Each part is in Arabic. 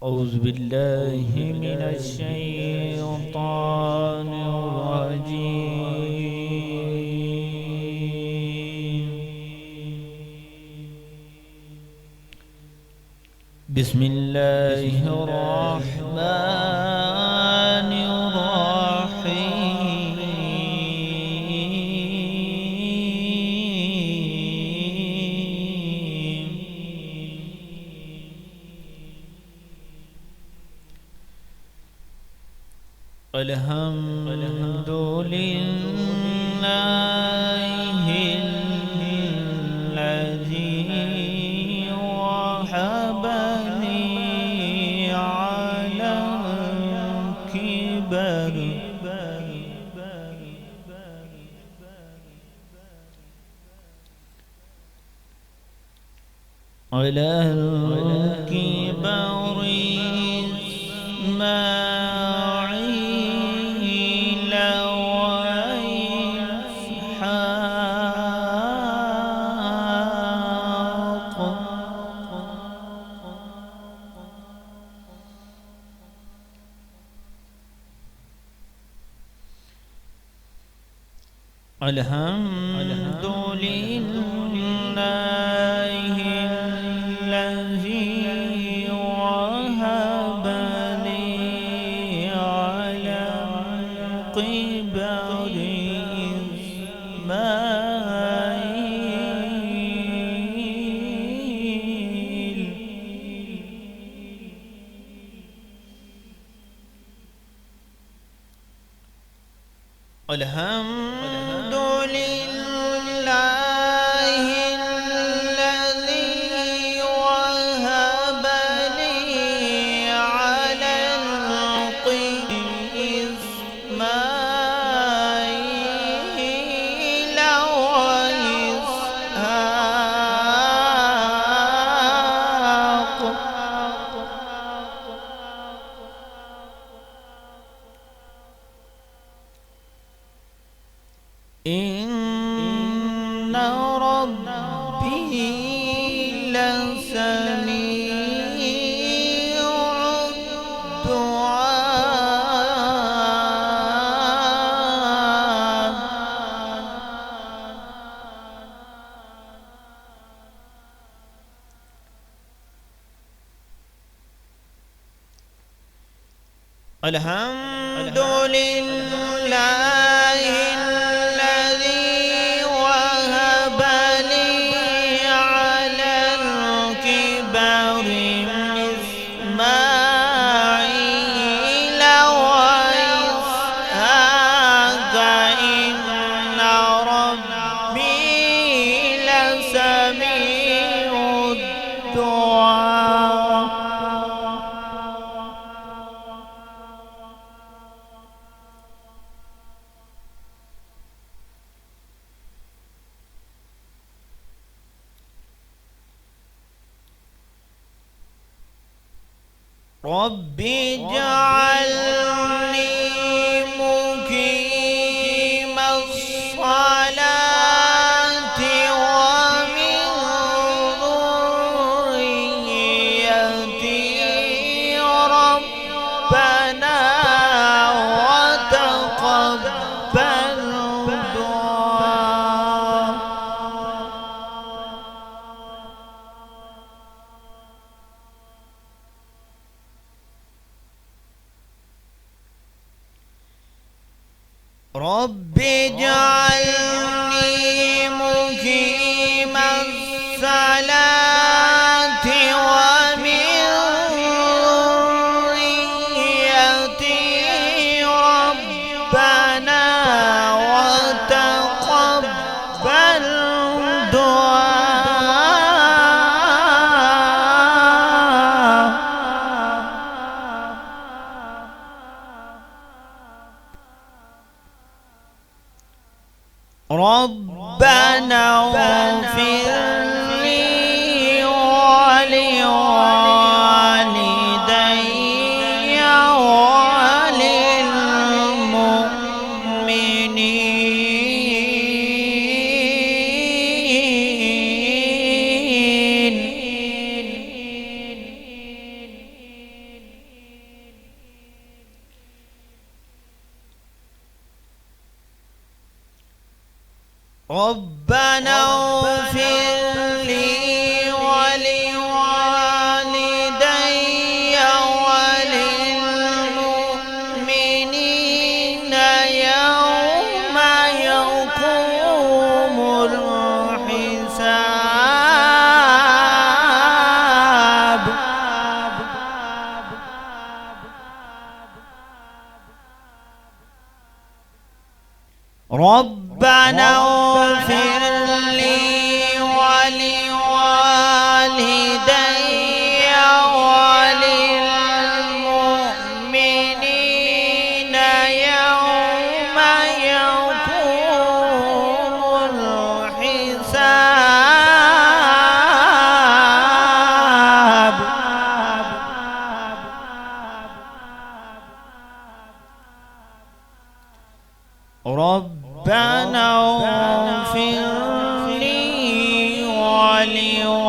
أعوذ بالله من الشيطان الرجيم. بسم الله الرحمن الرحيم. الحمد لله الذي وهب لي على الكبر إسماعيل وإسحاق. الحمد لله الذي وهب لي على الكبر إسماعيل. الحمد لله الذي وهب لي على الكبر إسماعيل وإسحاق. إن ربي لسميع الدعاء. الحمد لله الذي وهب لي على الكبر إسماعيل وإسحاق. إن ربي لسميع الدعاء. رب اجعلني مقيم الصلاة ومن ذريتي ربنا وتقبل دعاء. رب اجعلني مقيم الصلاة ومن ذريتي ربنا وتقبل دعاء. ربنا اغفر لي ولوالدي وللمؤمنين ربنا اغفر لي ولوالدي وللمؤمنين يوم يقوم الحساب. ربنا اغفر لي ولوالدي وللمؤمنين يوم يقوم الحساب. ربنا اغفر لي ولوالدي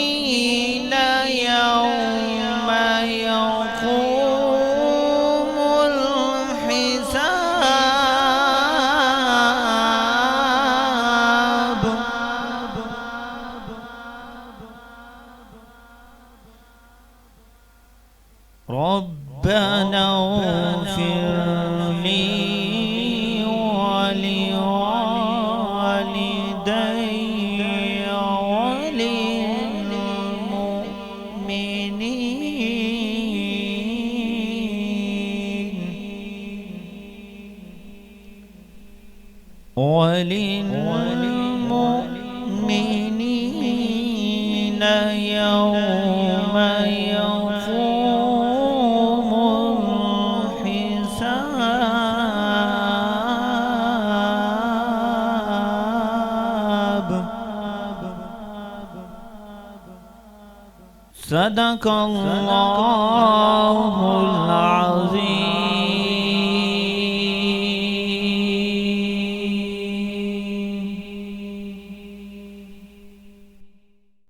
وللمؤمنين يوم يقوم الحساب. ربنا اغفر لي ولوالدي وللمؤمنين يوم يقوم الحساب. صدق الله العظيم.